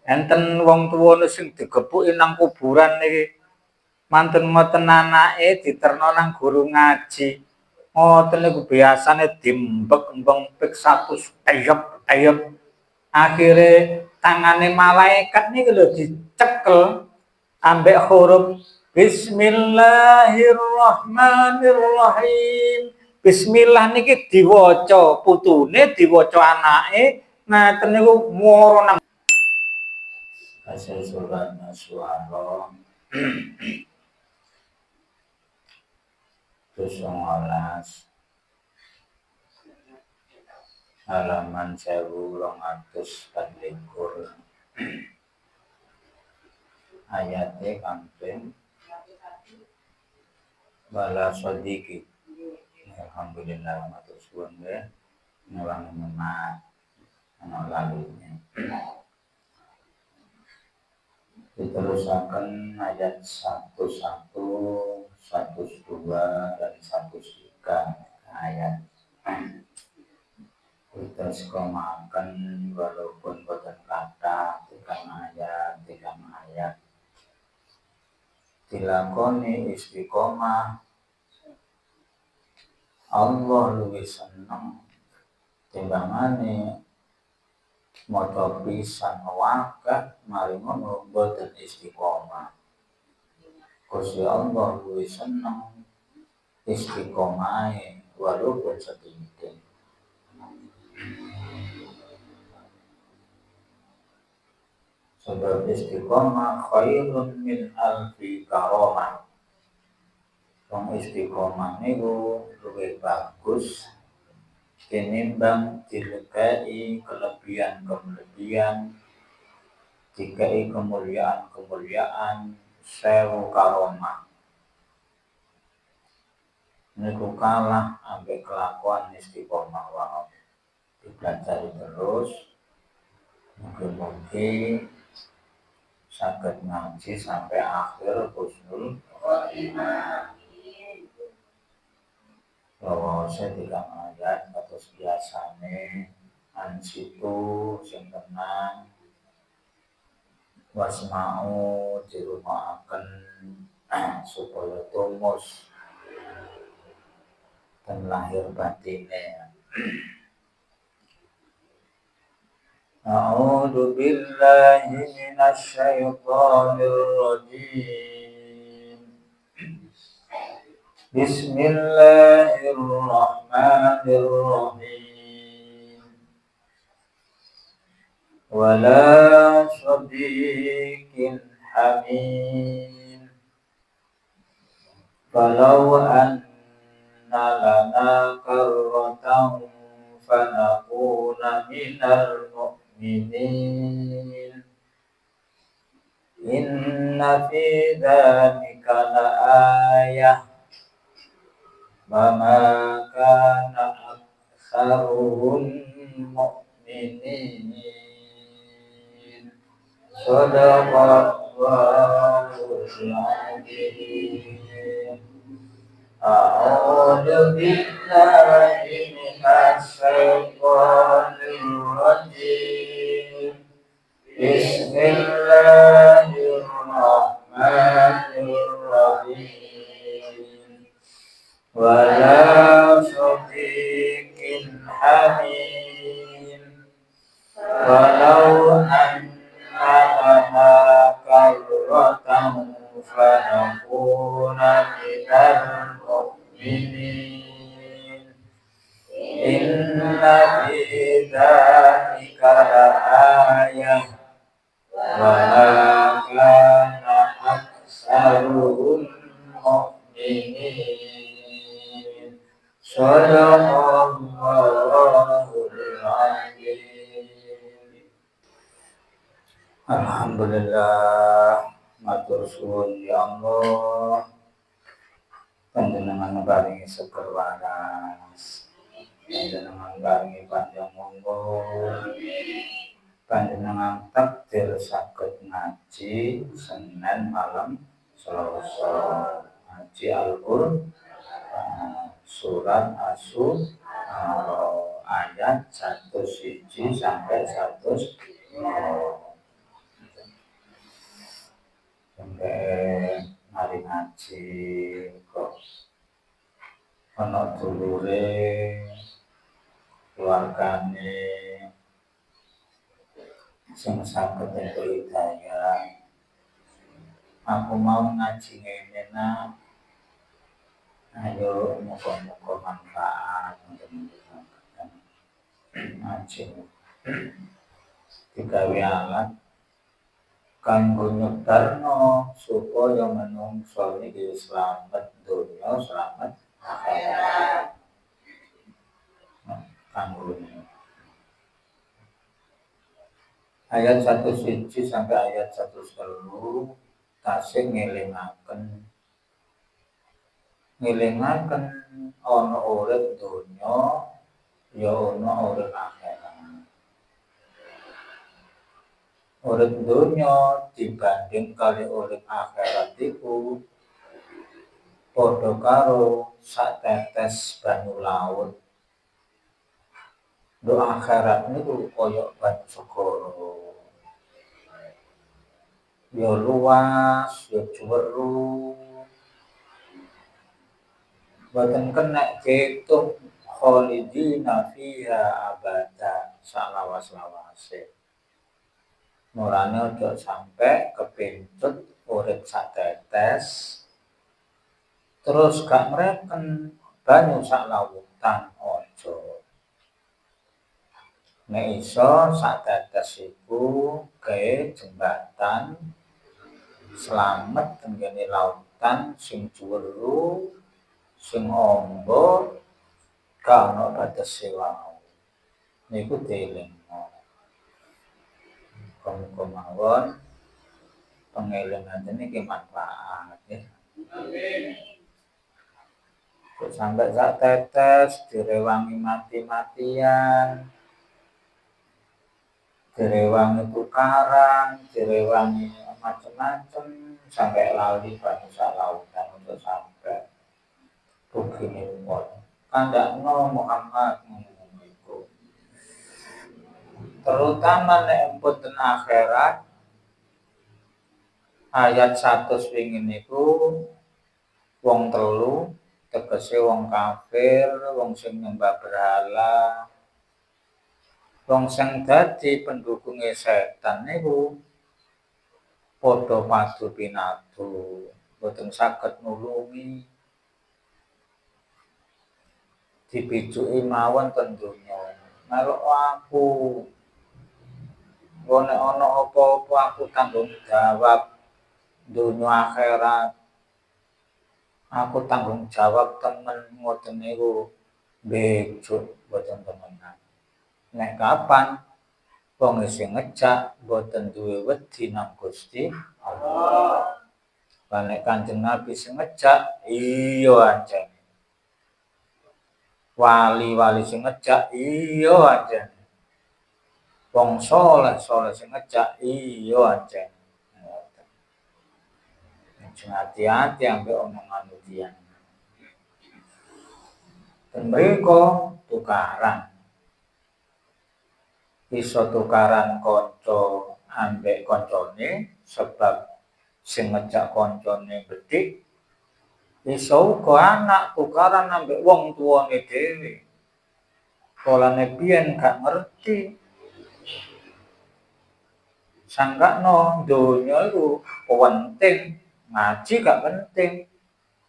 enten wong tuwa sing digepuki nang kuburan niki mantun ngoten anake diterno nang guru ngaji. Ngoten niku biasane dimbek-embeng pik 100 teyep-teyep. Akhire tangane malaikat niku lho dicekel ambek huruf Bismillahirrahmanirrahim. Bismillah niki diwaca putune, diwaca anake, ngaten niku mwara nang surat Asy-Syu'ara. Terus 19 halaman 1224 ayate kamping bala sodiki. Alhamdulillah matur suwun nggih ngulang menak ana lalunya. Diterusaken ayat 11, 102 dan 103 ayat. Kita sekomakan walaupun boten kata tiga ayat. Dilakoni istiqomah Allah luwih seneng timbangane maca pisan wakah mari ngono boten istiqomah. Gusti Allah luwih seneng istiqomahe walaupun sedikit. Sebab istiqomah khairun min alfi karamah. Wong istiqomah niku luwih bagus tinimbang dilekai kelebihan-kelebihan, dikai kemuliaan-kemuliaan 1000 karamah. Niku kalah ambek kelakuan istiqomah wae. Dipelajari terus, mungkin saged ngaji sampai akhir husnul khotimah. Bahwa saya tidak ayat atas biasane ansitu sing tenang wasma'u dirumaaken supaya tumus dan lahir batine. A'udzu billahi minasy syaithanir rajim. Bismillahirrahmanirrahim. Wala sadiqin hamim. Falau anna lana karratan fanakuna minal mu'minin. Inna fi dzalika laayah wa ma kana aktsaruhum mu'minin. Shadaqallahul azim. A'udzu billahi minasy syaithanir rajim. Bismillahirrahmanirrahim. Wala sadiqin hamim. Walau anna lana karratan fanakuna minal mu'minin. Inna fi dzalika laayah wa ma kana aktsaruhum mu'minin. Shadaqallahul azim. Alhamdulillah, matur suwun ya Allah. Panjenengan paringi seger waras. Panjenengan paringi panjang umur. Panjenengan takdir saged ngaji Senin malam Selasa. Ngaji Al-Qur'an surat Asy-Syu'ara ayat 101 sampai 102. ngaji kok ana dulure keluargane sing saged entuk hidayah. Aku mau ngaji ngene nak. Ayo muga-muga manfaat ngaji. Digawe alat kanggo nyebarno supaya manungsa iki slamet donya, slamet akhirat. Kanggo ayat 1 sampai ayat 1 tasih ngelingaken ana urip donya ya ana urip akhirat. Urip donya dibanding kali urip akhirat iku padha karo satetes banyu laut. Do akhirat niku kaya banyu segara. Ya luas, ya jero. Boten kena ketung khalidina fiha abada salawas-lawase. Mulane aja sampe kepintut urip satetes terus gak ngreken banyu sak lautan aja. Nek iso satetes iku gawe jembatan slamet tenggene lautan sing jero sing amba gak ana batese wae. Niku dielingno. Kemawon pengelingan niki manfaat ya. Amin. Kok sampai sak tetes direwangi mati-matian. Direwangi tukaran, direwangi macam-macam sampai lali banyu sak lautan untuk sampai begini pun. Kandakno Muhammad itu. Terutama nek mboten akhirat ayat 100 wingi niku wong telu tegese wong kafir, wong sing nyembah berhala, wong sing dadi pendhukunge setan niku padha padu pinatu, boten saged nulungi. Dibijuki mawon ten donya. Melok aku. Nggo nek ana apa-apa aku tanggung jawab donya akhirat. Aku tanggung jawab temen ngoten niku bejuk boten temenan. Nek kapan wong sing ngejak boten duwe wedi nang Gusti Allah. Lah nek Kanjeng Nabi sing ngejak iya ancen. Wali-wali sing ngejak iya ancen. Wong saleh sing ngejak iya ancen. Hati-hati ambek omongan ujian. Dan mereka tukaran. Iso tukaran kanca ambek kancane sebab sing ngejak kancane bedhik. Iso uga anak tukaran ambek wong tuane dhewe. Polane biyen gak ngerti. Sangkakno donya iku penting, ngaji gak penting.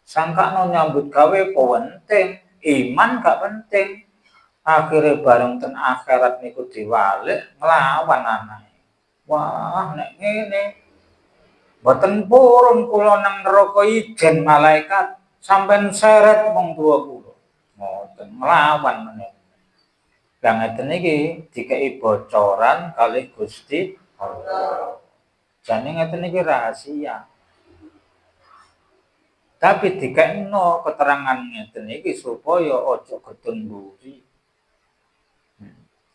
Sangkakno nyambut gawe penting, iman gak penting. Akhire bareng ten akhirat niku diwalik nglawan anake. Wah, nek ngene boten purun kula nang neraka ijen malaikat sampean seret wong tuwa kula. Ngoten nglawan meneh. Lah ngeten iki dikeki bocoran kalih Gusti Allah. Jane ngeten iki rahasia. Tapi dikekno keterangan ngeten iki supaya aja gedhen mburi.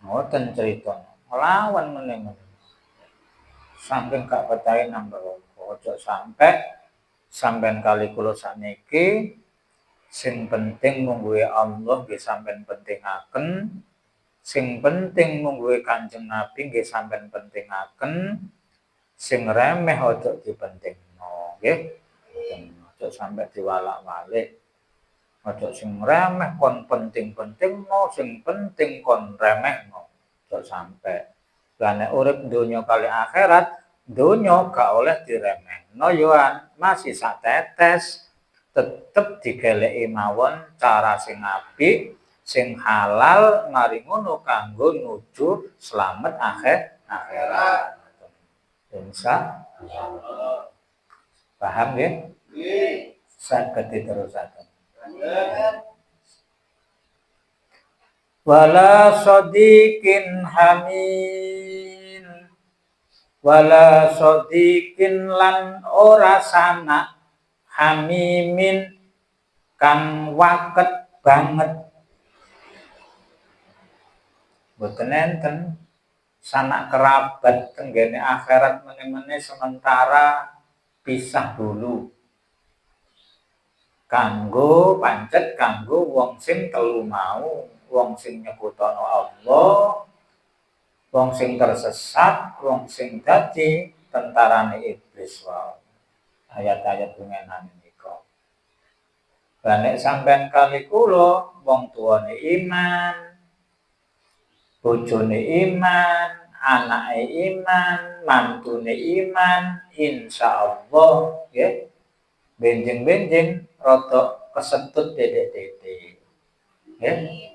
Ngoten critane. Nglawan meneh. Saking gak percaya nang neraka. Aja sampe sampean kali kula sakniki sing penting mung Allah nggih sampean pentingaken. Sing penting mung Kanjeng Nabi nggih sampean pentingaken. Sing remeh aja dipentingno, nggih. aja sampai diwalak-walik. Aja sing remeh kon penting-penting no, sing penting kon remeh no. Aja sampai. Lah nek urip donya kali akhirat, donya gak oleh diremehno yoan, masih sak tetes. Tetep digeleki mawon cara sing apik, sing halal, mari ngono kanggo nuju slamet akhirat. Insyaallah. Paham nggih? Nggih. Saged diterusaken. Wala sadiqin hamim, wala sadiqin lan ora sanak hamimin kang waket banget. Mboten enten sanak kerabat tenggene akhirat meneh-meneh sementara pisah dulu. Kanggo pancet kanggo wong sing telu mau, wong sing nyekutono Allah, wong sing tersesat, wong sing dadi tentarane iblis wae. Ayat-ayat pengenan nika. Lah nek sampean kali kula wong tuane iman, bojone iman, anake iman, mantune iman, insyaallah nggih. Benjing-benjing rada kesentut dedek-dedek. Nggih.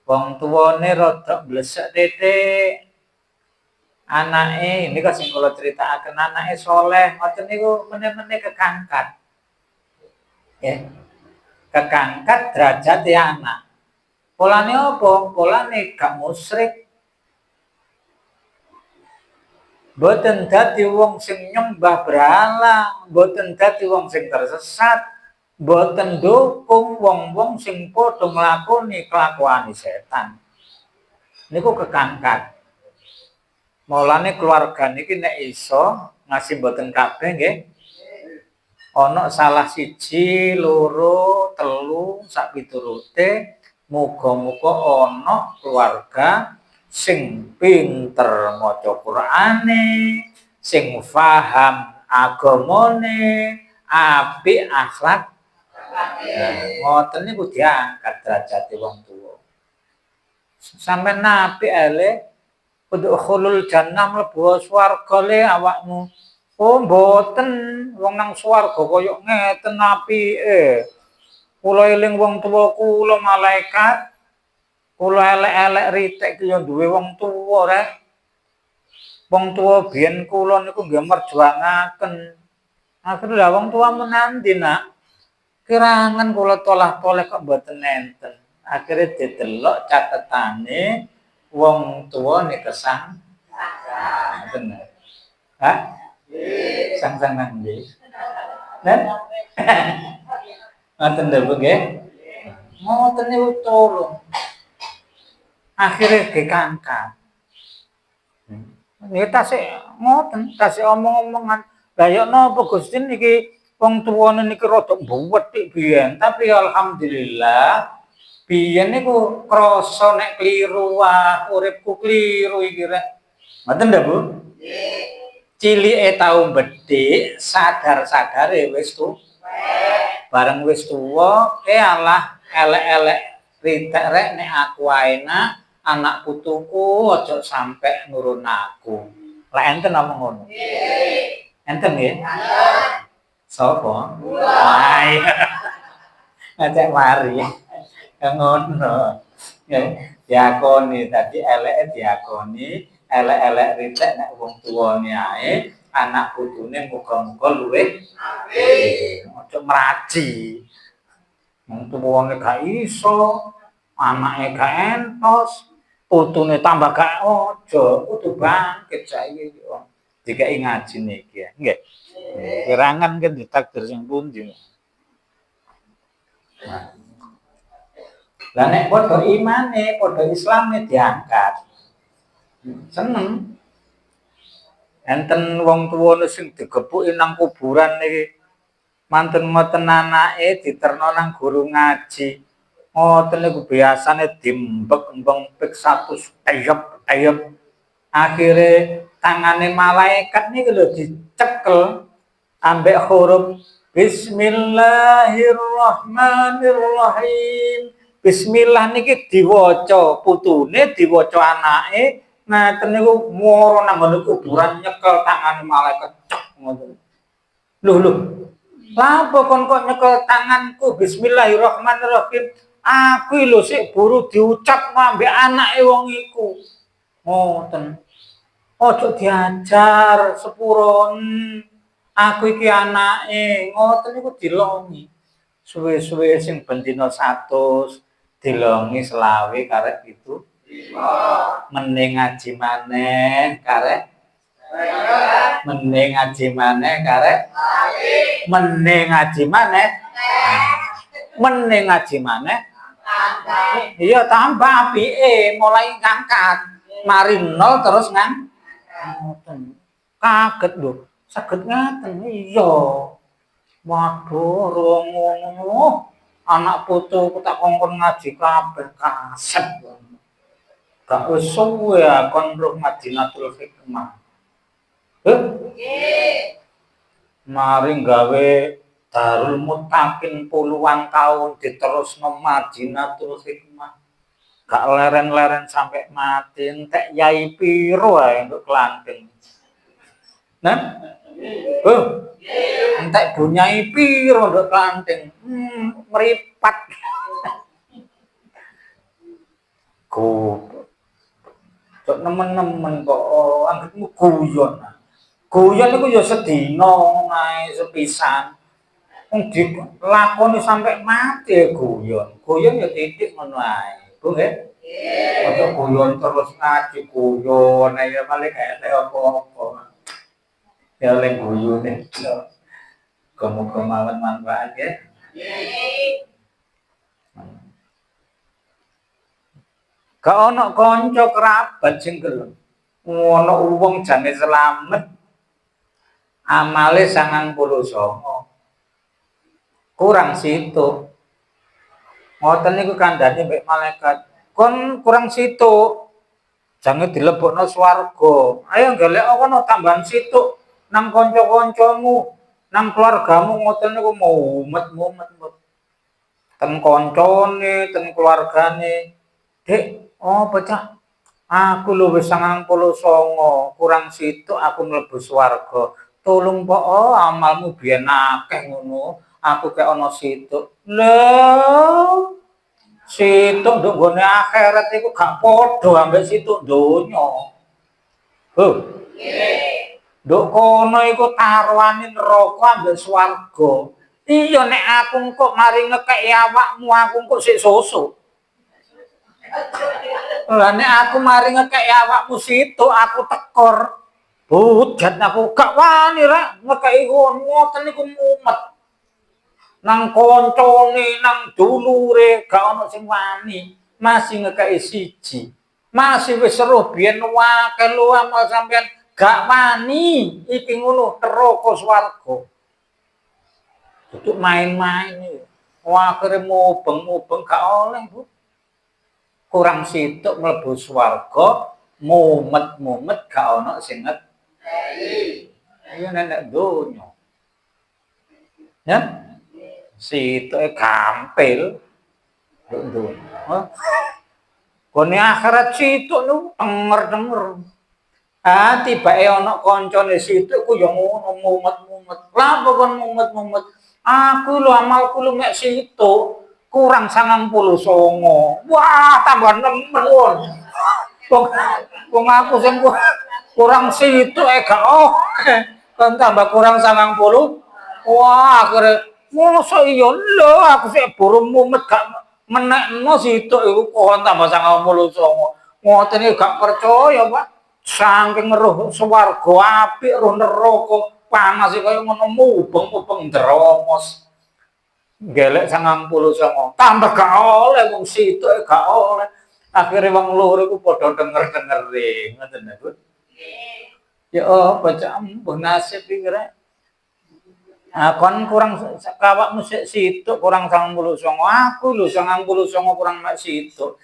Wong tuane rada blesek dedek. Anake nika sing kula critakaken anake saleh, ngoten niku meneh-meneh kekangkat. Ya. Kekangkat derajate anak. Polane apa? Polane gak musyrik. Mboten dadi wong sing nyembah berhala, mboten dadi wong sing tersesat, mboten dukung wong-wong sing padha nglakoni kelakuane setan. Niku kekangkat. Mulane keluarga niki nek iso ngasih mboten kabeh nggih. Ana salah siji, loro, telu, sak piturute, muga-muga ana keluarga sing pinter maca Qur'ane, sing paham agamane, apik akhlak. Ngoten niku diangkat derajate wong tuwa. Sampeyan apik elek udkhulul jannah mlebu swarga le awakmu. Oh mboten, wong nang swarga kaya ngeten apike. Kula eling wong tuwa kula malaikat. Kula elek-elek ritik ki ya duwe wong tuwa rek. Wong tuwa biyen kula niku nggih merjuangaken. Akhire lha wong tuwa menandi nak. Kirangan kula tolah-toleh kok mboten enten. Akhire didelok catetane wong tuwa nek kesang. Bener. Hah? Sang-sang nang ndi? Nen? Ngoten lho nggih. Ngoten niku tolong. Akhire dikangkat. Nggih tasih ngoten, tasih omong-omongan. Lah ya napa Gusti niki wong tuwane niki rada mbuwethik biyen, tapi alhamdulillah biyen niku krasa nek kliru uripku kliru iki rek. Ngoten lho, Bu? Nggih. Cilike tau bedhik, sadar-sadare wis bareng wis tuwa, alah elek-elek ritek rek nek aku enak, anak putuku aja sampe nurun aku. Lah enten omong ngono. Nggih. Enten nggih? Sapa? Wah. Ngajak mari. Ngono. Diakoni tadi eleke diakoni, elek-elek ritek nek wong tuwane ae, anak putune muga-muga luwih apik. Aja mraji. Wong tuwane gak iso, anake gak entos, putune tambah gak aja, kudu bangkit saiki yo. Dikai ngaji niki ya, nggih. Kirangan kan ditakdir sing pundi. Lah nek padha imane, padha islame diangkat. Seneng. Enten wong tuwa sing digepuki nang kuburan niki. Mantun ngoten anake diterno nang guru ngaji. Ngoten niku biasane dimbek-embeng pik 100 teyep-teyep. Akhire tangane malaikat niki lho dicekel ambek huruf Bismillahirrahmanirrahim. Bismillah niki diwaca putune, diwaca anake, ngaten niku moro nang nggon kuburan nyekel tangane malaikat cek ngoten. Lho. Lapa kon kok nyekel tanganku Bismillahirrahmanirrahim. Aku lho sik buru diucap ambek anake wong iku. Ngoten. Ojo diajar sepurun. Aku iki anake, ngoten niku dilongi. Suwe-suwe sing ben dina 100 dilongi selawe karek itu. Mending ngaji maneh karek. Mending ngaji maneh karek. Mending ngaji maneh. Mending ngaji maneh. Iya tambah apike, mulai ngangkat. Mari 0 terus ngoten. Kaget lho, saged ngaten. Iya. Waduh, ngono. Anak putuku tak kongkon ngaji kabeh kaset. Gak wis suwe kon roh Madinatul Hikmah. Nggih. Mari gawe Darul Muttaqin puluhan tahun diterusno Madinatul Hikmah. Gak leren-leren sampai mati, entek yai piro ae untuk kelanting. Nah? Entek bunyai piro untuk kelanting. Meripat. Cok nemen-nemen kok anggitmu guyon. Guyon iku ya sedina ae sepisan. Wong dilakoni sampai mati guyon. Guyon ya titik ngono ae. Bu nggih? Nggih. Aja guyon terus ngaji guyon ae malah kayak apa-apa. Ya oleh guyune. Muga-muga mawon manfaat ya. Nggih. Gak ono kanca kerabat sing gelem. Ono wong jane selamet. Amale 99. Kurang situ. Ngoten niku kandhane mbek malaikat. Kon kurang situ. Jange dilebokno swarga. Ayo golek ono tambahan situ nang kanca-kancamu, nang keluargamu ngoten niku mumet-mumet. Ten kancane, ten keluargane. Dek, pecah. Aku lho wis 99, kurang situ aku mlebu swarga. Tolong po amalmu biyen akeh ngono. Aku kek ana situ. Lho. Situ nduk gone akhirat iku gak padha ambek situ donya. Nggih. Nduk kono iku taruhane neraka ambek swarga. Iya nek aku kok mari ngekeki awakmu aku kok sik sosok. Lah nek aku mari ngekeki awakmu situ aku tekor. Bujat aku gak wani rek ngekeki ngoten niku mumet. Nang koncone, nang dulure gak ono sing wani, masih ngekeki siji. Masih wis seruh biyen wae lu amal sampean gak wani. Iki ngono neraka swarga. Duduk main-main iki. Akhire mubeng-mubeng gak oleh, Bu. Kurang situk mlebu swarga, mumet-mumet gak ono sing ngekeki. Iya nek donya. Ya? Situke gampil. Nduk. Kone akhirat situk niku denger-denger. Tibake ana kancane situk ku ya ngono mumet-mumet. Lah apa kon mumet-mumet? Aku lho amalku lho mek situk kurang 99. Wah, tambah nemen won. Wong aku sing kurang situk gak oke. Kon tambah kurang 90. Wah, akhire mosok iya lho aku sik burung mumet gak menekno situk iku kok tambah 99. Ngoten iki gak percaya, Pak. Saking roh swarga apik, roh neraka panas kaya ngono mubeng-mubeng dromos. Gelek 99. Tambah gak oleh wong situk gak oleh. Akhire wong loro iku padha denger-denger ngoten lho, Bu. Ya apa cak mbuh nasib iki rek. Kon kurang awakmu sik situk kurang 99. Aku lho 99 kurang mek situk.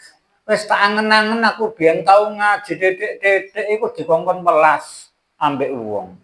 Wis tak angen-angen aku biyen tau ngaji titik-titik iku dikongkon welas ambek wong.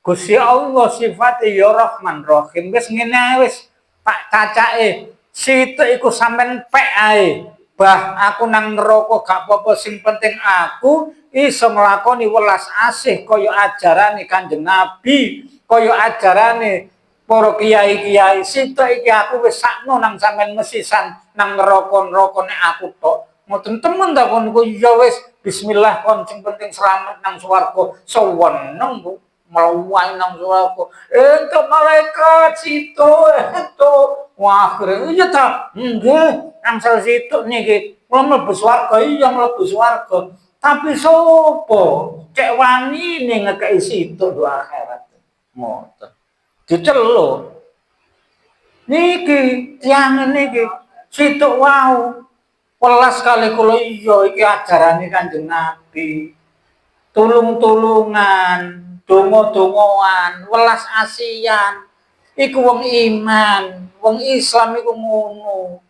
Gusti Allah sifate ya Rahman Rahim. Wis ngene wis tak cacake. Situ iku sampean pek ae. Bah aku nang neraka gak apa-apa sing penting aku iso nglakoni welas asih kaya ajarane Kanjeng Nabi, kaya ajarane para kiai-kiai. Situ iki aku wis sakno nang sampean mesisan nang neraka-neraka nek aku tok. Ngoten temen ta konku ya wis bismillah kon sing penting selamat nang swarga. Seweneng Bu. Meluai nang swarga. Entuk malaikat situ itu. Wah, iya ta. Nggih, nang situ niki. Kula mlebu swarga iya mlebu swarga. Tapi sapa cek wani ning ngekeki situ do akhirat. Ngoten. Diceluk. Niki tiyang niki situ wau. Welas kali kula iya iki ajarane Kanjeng Nabi. Tulung-tulungan, donga-dongoan, welas asian. Iku wong iman, wong Islam iku ngono.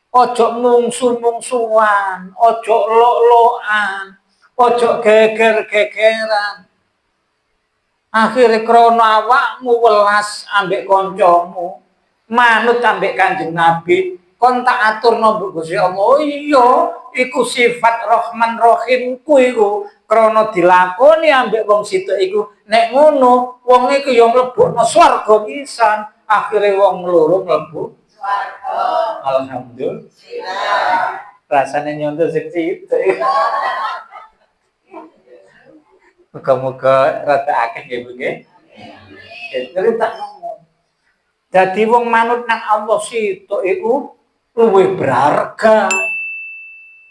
Ojo mungsu-mungsuan, ojo lok-lokan, ojo geger-gegeran. Akhire krana awakmu welas ambek kancamu, manut ambek Kanjeng Nabi, kon tak aturno mbok Gusti Allah. Oh iya, iku sifat Rahman Rahimku iku. Krana dilakoni ambek wong situ iku nek ngono wong iku ya mlebokno swarga pisan akhire wong loro mlebu swarga alhamdulillah rasane nyontoh sing situ muga-muga rada akeh nggih Bu nggih cerita ngomong dadi wong manut nang Allah situ iku luwih berharga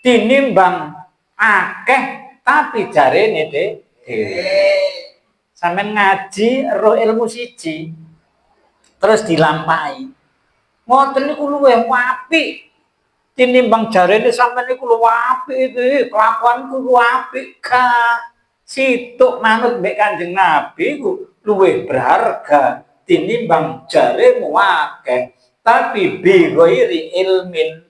tinimbang akeh tapi jarene dhewe. Sampeyan ngaji roh ilmu siji terus dilampahi. Ngoten niku luwih apik tinimbang jarene sampeyan niku luwih apik iki, kelakuanku luwih apik ka. Situk manut mbek Kanjeng Nabi ku luwih berharga tinimbang jaremu akeh. Tapi bi ghairi ilmin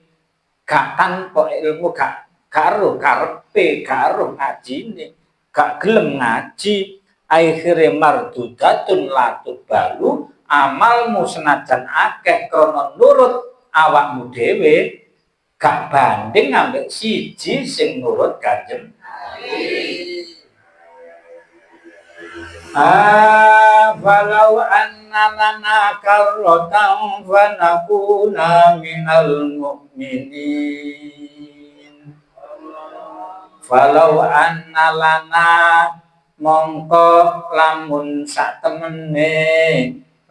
gak tanpa ilmu gak karo karepe karo ngajine gak gelem ngaji akhire mardudatun latut balu amalmu senajan akeh krana nurut awakmu dhewe gak banding ambek siji sing nurut Kanjeng falau anna lana karrotan fanakuna minal mu'minin falau anna lana mongko lamun sak temene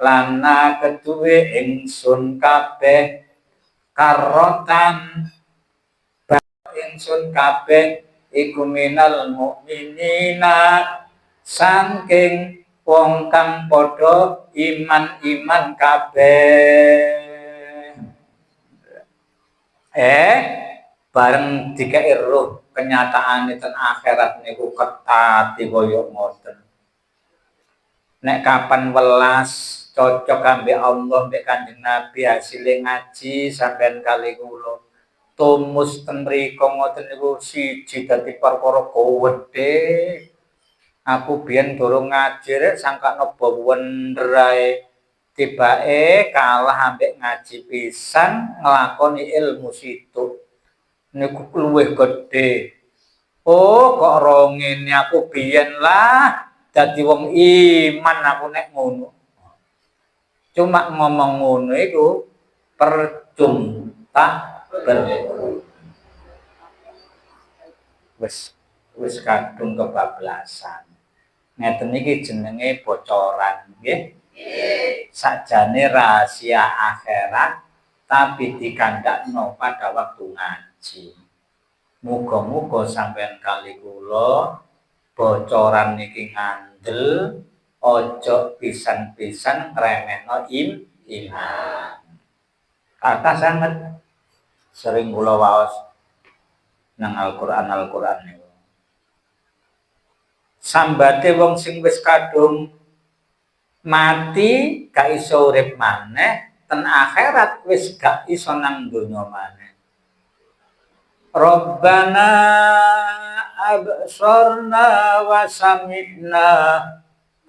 lana keduwe ingsun kabeh karotan ingsun kabeh iku minal mukminina saking wong kang padha iman-iman kabeh bareng dikei roh kenyataan ten akhirat niku ketat kaya ngoten. Nek kapan welas cocok ambek Allah ambek Kanjeng Nabi hasil ngaji sampean kali kula. Tumus ten mriku ngoten niku siji dadi perkara gedhe. Aku biyen durung ngaji rek sangkane bener ae. Tibake kalah ambek ngaji pisan nglakoni ilmu situ. Niku luwih gedhe. Oh, kok ora ngene aku biyen lah dadi wong iman aku nek ngono. Cuma ngomong ngono iku percuma berguna. Wis kadung kebablasan. Ngeten iki jenenge bocoran nggih. Sakjane rahasia akhirat tapi dikandakno pada waktu ngaji. Muga-muga sampeyan kali kula bocoran niki ngandel ojo pisan-pisan ngremehno iman. Kata sanget sering kula waos nang Al-Qur'an niku. Sambate wong sing wis kadung mati gak iso urip maneh ten akhirat wis gak iso nang donya maneh. Rabbana absarna wa sami'na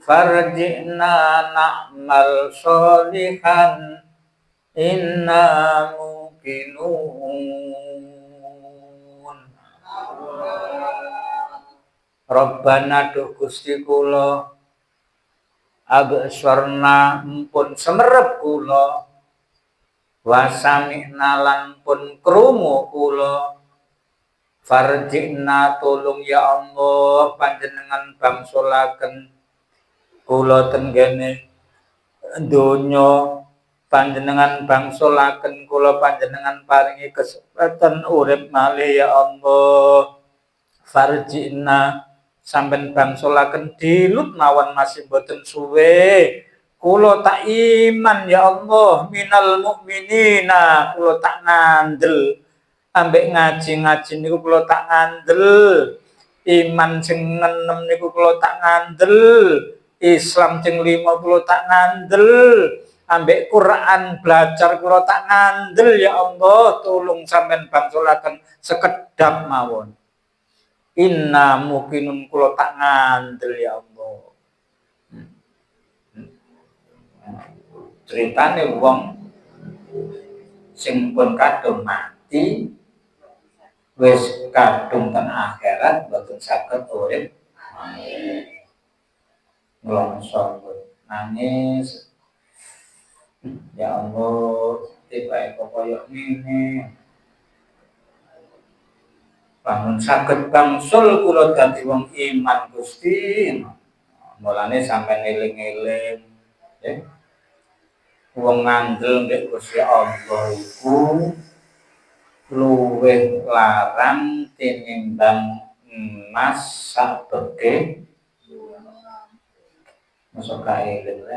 farji'na na'mal sholihan inna muqinun. Rabbana duh Gusti kula absarna pun semerep kula wasami'na lan pun krungu kula farji'na tulung ya Allah panjenengan bangsulaken kula tenggene donya panjenengan bangsulaken kula panjenengan paringi kesempatan urip malih ya Allah farji'na sampeyan bangsulaken dilut mawon masih boten suwe kula tak iman ya Allah minal mukminina kula tak ngandel ambek ngaji-ngaji niku kula tak ngandel iman sing 6 niku kula tak ngandel Islam sing 5 kula tak ngandel ambek Quran belajar kula tak ngandel ya Allah tulung sampean bangsulaken sekedap mawon inna muqinun kula tak ngandel ya Allah ceritane wong sing pun kadung mati wis kadung ten akhirat boten saged urip ngelongso nangis ya Allah tiba-tiba koyo ngene bangun saged bangsul kula dadi wong iman Gusti mulane sampeyan eling-eling ya wong ngandel nek Gusti Allah iku luwih larang tinimbang emas sabeke masuk kae lho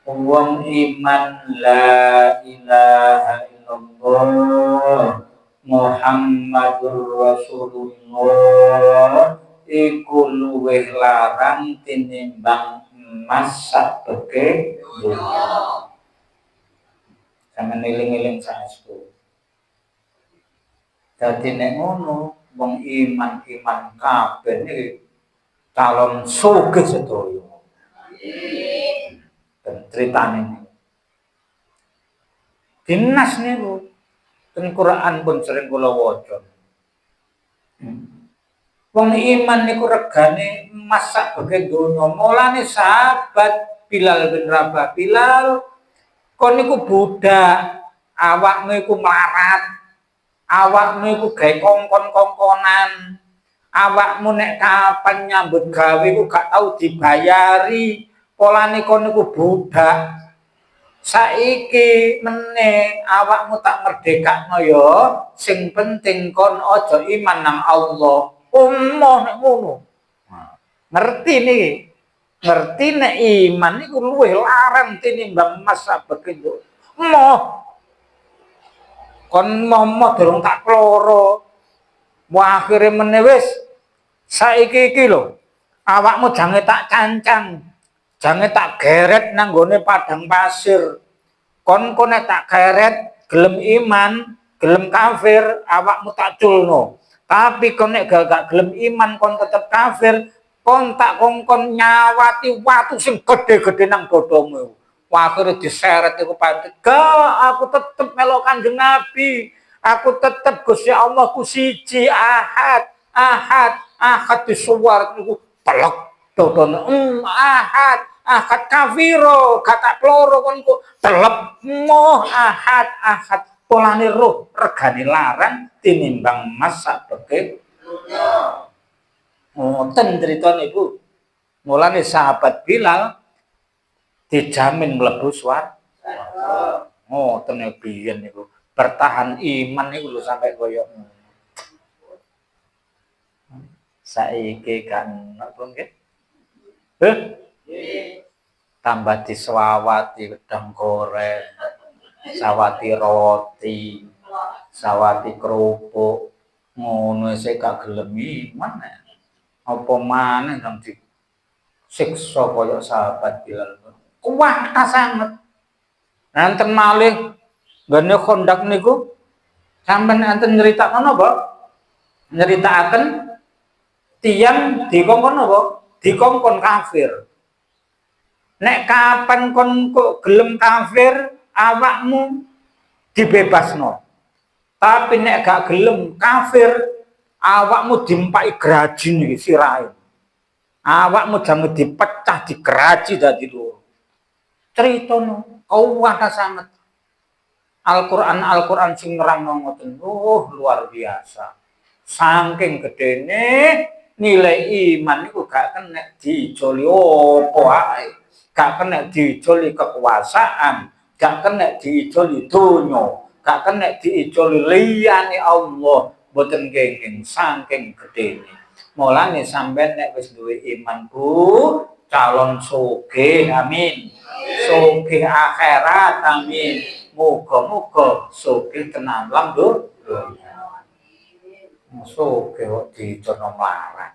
wong iman la ilaha illallah Muhammadur Rasulullah iku luwih larang tinimbang emas sabeke dunya sampe eling-eling saestu. Dadi nek ngono wong iman kabeh iki calon sugih sedaya. Amin. Dan critane dinas niku ten Quran pun sering kula waca. Wong iman niku regane emas sabeke donya. Mulane sahabat Bilal bin Rabah Bilal kon niku budak, awakmu iku melarat, awakmu iku gawe kongkon-kongkonan, awakmu nek kapan nyambut gawe iku gak tau dibayari, polane kon niku budak. Saiki meneh awakmu tak merdekakno ya, sing penting kon aja iman nang Allah. Ummoh nek ngono. Ngerti niki? Ngerti nek iman iku luwih larang tinimbang emas sabeke yo. Moh. Kon momo durung tak kloro. Akhire meneh wis saiki iki lho. Awakmu jange tak cancang. Jange tak geret nang gone padang pasir. Kon nek tak geret gelem iman, gelem kafir, awakmu tak culno. Tapi kon nek gak gelem iman kon tetep kafir, kon tak kongkon nyawati watu sing gede-gede nang dodomu. Akhire diseret iku pantet. Aku tetep melok Kanjeng Nabi. Aku tetep Gusti Allah ku siji ahad, disuwar niku telek dodone. Ahad kafiro, kata ploro kon ku telep moh ahad. Polane roh regane larang tinimbang emas sabeke dunya. Ngoten critane iku. Mulane sahabat Bilal dijamin mlebu swarga. Ngoten biyen niku. Bertahan iman niku lho sampai koyo ngono. Saiki kan napa nggih? Tambah diswawati wedang goreng, sawati roti, sawati kerupuk. Ngono sik gak gelem iman. Apa maneh nang disiksa kaya sahabat Bilal. Kuat sanget. Nanten malih gane kondak niku sampeyan enten nyritakno napa? Nyeritakaken Tiang dikongkon apa? Dikongkon kafir. Nek kapan kon kok gelem kafir, awakmu dibebasno. Tapi nek gak gelem kafir, awakmu dimpaki graji niki sirahe. Awakmu jangan dipecah, digeraji dadi loro. Critono kuwata sanget. Al-Qur'an sing nerangno ngoten. Luar biasa. Saking gedene nilai iman iku gak kena dijoli opo ae. Gak kena dijoli kekuasaan, gak kena dijoli donya, gak kena dijoli liyane Allah, boten kenging saking gedene. Mulane sampeyan nek wis duwe iman Bu, calon sugih, amin. Sugih akhirat, amin. Muga-muga sugih tenan lan dunya. Sugih kok dicono mlarat.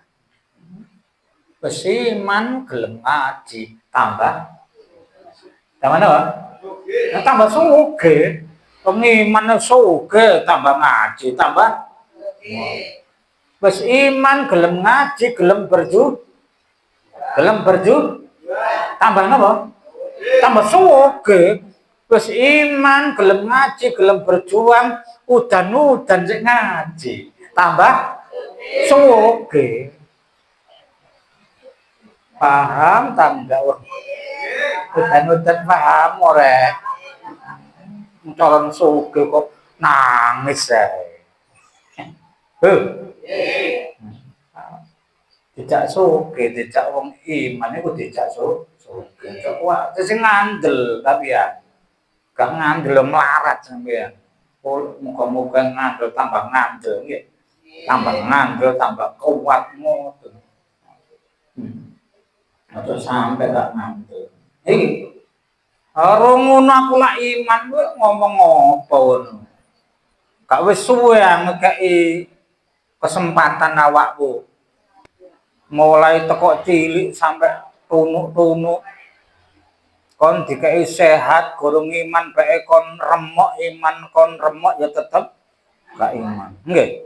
Wis iman gelem ngaji, tambah mana, Pak? Nah, tambah sugih. Pengiman sugih, tambah ngaji, tambah wis iman gelem ngaji, gelem tambah napa? Tambah sugih. Wis iman gelem ngaji, gelem berjuang, udan-udan sik ngaji, tambah sugih. Paham tangga udan-udan paham ora? Calon sugih kok nangis ae. Dijak sugih, dijak wong iman iku dijak sugih. Wah, sing ngandel tapi ya. Gak ngandel melarat sampean. Muga-muga ngandel tambah ngandel nggih. Tambah ngandel tambah kuat ngoten. Atau sampai gak ngantuk. Iki. Ngono aku lak iman kowe ngomong apa ngono. Gak wis suwe ngekeki kesempatan awakku. Mulai teko cilik sampai tunuk-tunuk. Kon dikeki sehat, gurung iman bae kon remuk iman kon remuk ya tetep gak iman. Nggih.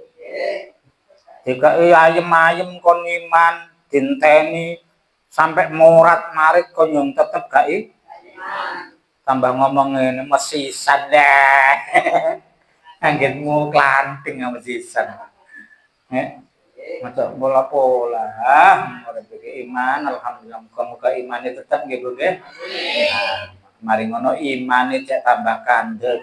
Dikeki ayem-ayem kon iman dinteni sampai morat marit konyong tetep gak tambah ngomong ngene mesisan deh. Anggenmu klanting mesisan. Macam pola-pola. Ora iki iman alhamdulillah muga-muga imane tetep nggih Bu nggih. Mari ngono imane cek tambah kandel.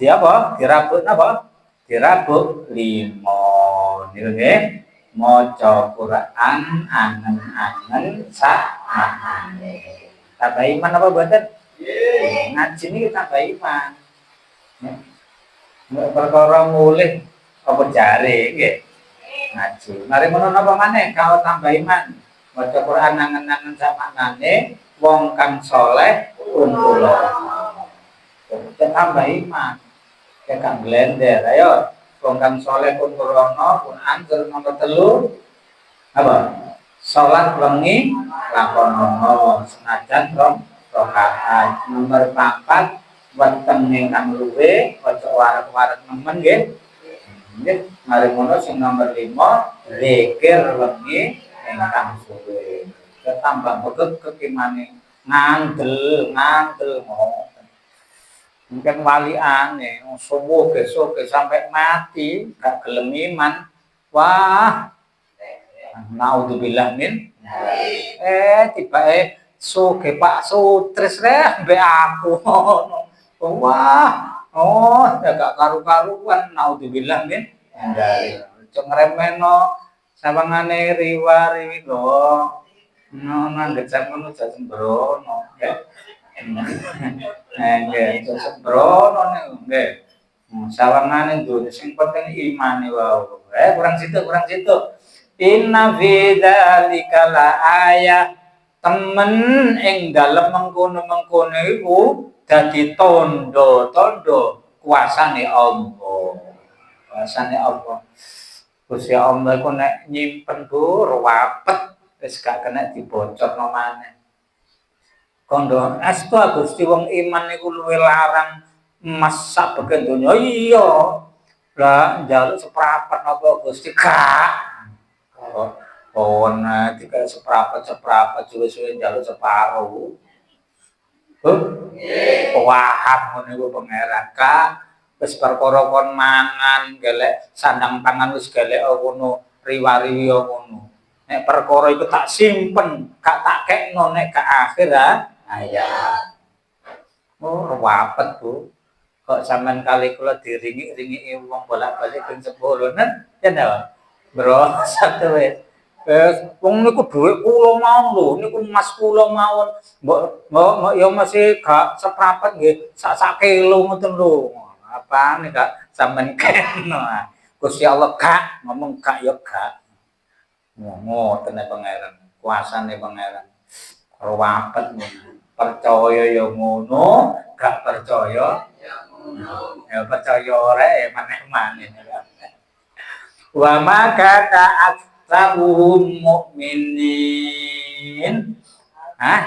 Dia apa? Dirabuk napa? Dirabuk limon. Niku nggih. Maca Quran angen-angen sakmane. Tambah iman apa mboten? Ngaji niki tambah iman. Nek perkara mulih apa jare nggih. Ngaji. Mari menawa napa maneh kalau tambah iman. Maca Quran angen-angen sakmane, wong kang saleh kumpul. Tambah iman. Kayak kang blender ayo. Wong kang saleh pun rono pun anjur nomor 3 apa? Salat wengi lakonono senajan rong rakaat. Nomor 4 wetenge kang luwe aja wareg-wareg nemen nggih. Nggih, mari ngono sing nomor 5 zikir wengi ingkang suwe. Tambah beget kekimane ngandel ngono. Mungkin waliane subuh besok sampai mati gak gelem iman. Wah, naudzubillah min. Tibae suge Pak Sutris mbek aku. Wah, gak karu-karuan naudzubillah min. Ceng remeno sawangane riwari lho. Nang gecek ngono aja sembrono. Nggih, sembrono nggih. Sawangane dunya sing penting imane wae. Kurang situ. Inna fi dzalika la ayah. Temen ing dalem mengkono-mengkono iku dadi tondo-tondo kuasane Allah. Kuasane Allah. Gusti Allah iku nek nyimpen Bu rapet wis gak kena dibocorno maneh. Kondo astu Gusti wong iman niku luwih larang emas sak bagian donya. Iya. Lah njaluk seprapat apa Gusti gak. tiga seprapat suwe-suwe njaluk separuh. Wahab ngono iku pangeran Kak. Wis perkara kon mangan, golek sandang pangan wis golek ngono, riwari ngono. Nek perkara iku tak simpen, gak tak kekno nek gak akhir hayat. Wapet, Bu. Kok sampean kali kula diringi-ringi wong bolak-balik ping 10 nen, ya ndak? Bro, satu wis. Wong niku dhuwit kula mawon lho, niku emas kula mawon. Mbok ya masih gak seprapat nggih, sak kilo ngoten lho. Apane Kak sampean kena. Gusti Allah gak ngomong gak ya gak. Ngoten pangeran, kuasane pangeran. Karo wapet ngono. Percaya ya ngono, gak percaya ya percaya ora maneh-maneh. Wa maka ta'atsahum mukminin.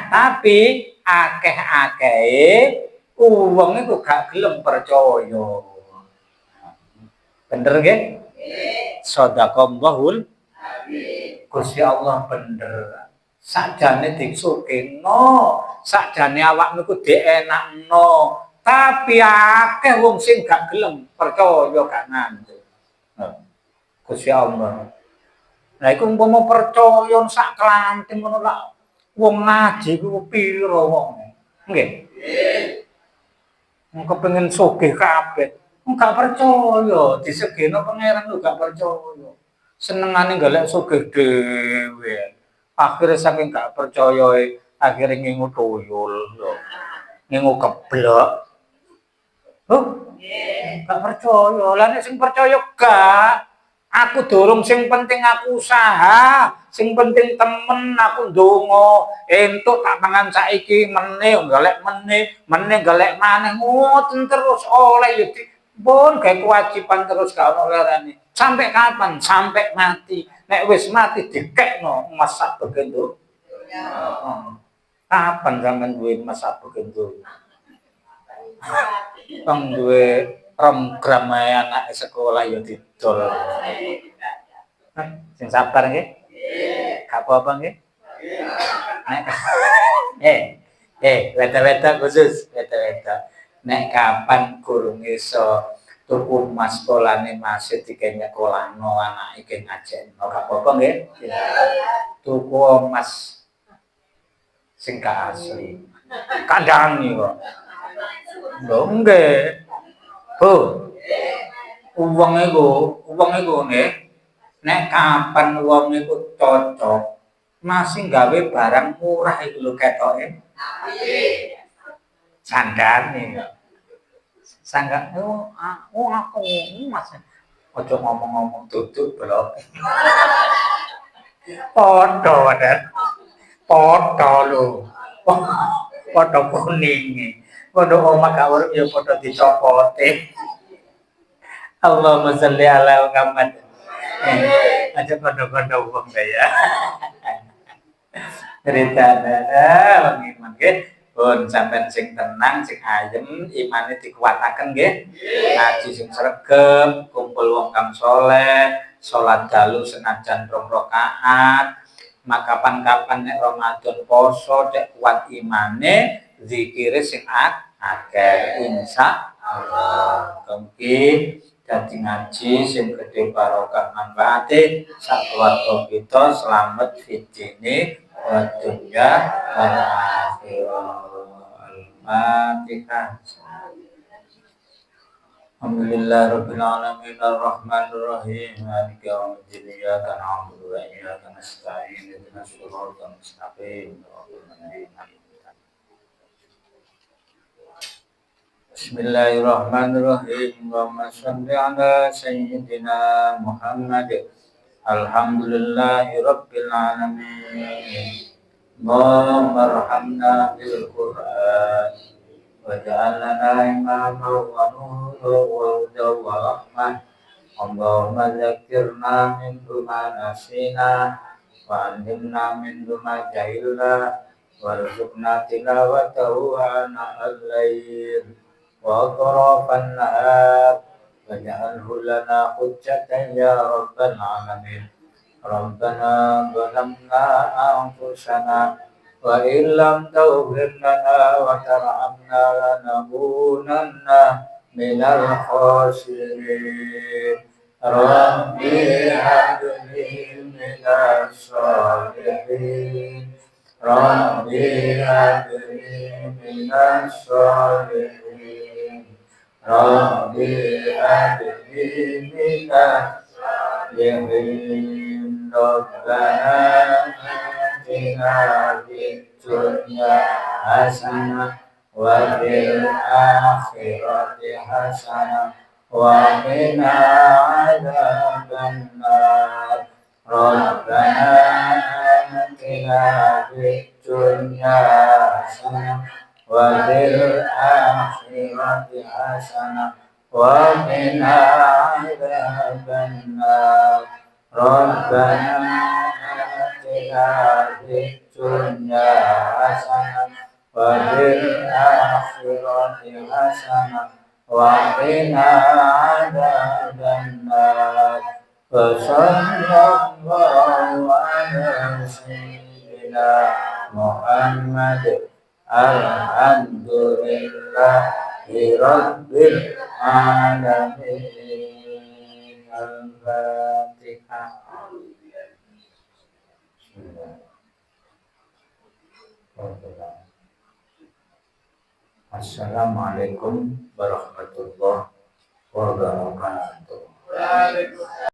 Tapi akeh-akehe wong iku gak gelem percaya. Bener nggih? Shadaqallahul Gusti Allah bener. Sakjane disukino, sakjane awakmu iku dienakno, tapi akeh wong sing gak gelem percaya gak ngantuk. Gusti Allah. Lah iku umpama percaya sak kelanting ngono lak wong ngaji ku pira wong. Nggih. Wong kepengin sugih kabeh, wong gak percaya, disegeno pangeran lu gak percaya. Senengane golek sugih dhewe. Akhire saking gak percaya akhire ngingu tuyul lho. Ngingu keblok. Gak percaya. Lah nek sing percaya gak, aku durung sing penting aku usaha, sing penting temen aku ndonga, entuk tak mangan saiki meneh golek meneh golek maneh ngoten terus oleh ya pun gawe kewajiban terus gak ono lerane. Sampai kapan? Sampai mati. Nek wis mati dikekno emas sak begendo. Kapan sampean duwe emas sak begendo? Wong duwe gram anak sekolah ya didol. Sing sabar nggih. Gak apa-apa nggih. Weda-weda khusus, weda-weda. Nek kapan gurung iso tuku emas polane masih dikene kolano anake iki ngajen. Gak apa-apa nggih. Tuku emas sing gak asli. Kandhani kok. Lho nggih. Bu. Wong iku nggih. Nek kapan wong iku cocok masih gawe barang murah iku lho ketoke. Sandane. Sangga aku Mas. Aja ngomong-ngomong duduk blok. Padha lho. Padha kuninge. Padha omah gak urip ya padha dicopote. Allahumma sholli ala Muhammad. Aja padha-padha wong ya. Ceritane wong iman nggih. Pun sampean sing tenang, sing ayem, imane dikuataken nggih. Ngaji sing sregep, kumpul wong kang saleh, salat dalu senajan 2 rakaat. Maka kapan-kapan nek Ramadan poso cek kuat imane, zikire sing akeh insyaallah. Mugi dadi ngaji sing gedhe barokah manfaate sak keluarga kita selamat fitine wa dunya wal akhirah. Al-Fatihah. Alhamdulillahirabbil alamin arrahmanir rahim maliki yaumiddin iyyaka na'budu wa iyyaka nasta'in ihdinas siratal mustaqim. Bismillahirrahmanirrahim. Allahumma shalli ala sayyidina Muhammad. Alhamdulillahirabbil alamin. Allahumma arhamna bil Qur'an waj'alna imaman wa nuran wa hudan wa rahmah. Allahumma dzakkirna minhu ma nasina wa 'allimna minhu ma jahilna warzuqna tilawatahu ana al-lail wa atrafan nahar waj'alhu lana hujjatan ya rabbal alamin. Rabbana zalamna anfusana wa illam taghfir lana wa tarhamna lanakunanna minal khasirin. Rabbi habli minas sholihin. Rabbi habli minas sholihin. Rabbi habli minas sholihin. Rabbana atina fid dunya hasanah wa fil akhirati hasanah wa qina adzabannar. Rabbana atina fid dunya hasanah wa fil akhirati hasanah wa qina adzabannar. Rabbana atina fid dunya hasanah wa fil akhirati hasanah wa qina adzabannar. Wa sallallahu ala sayyidina Muhammad. Alhamdulillahi rabbil alamin. Al-Fatihah. Assalamualaikum warahmatullahi wabarakatuh.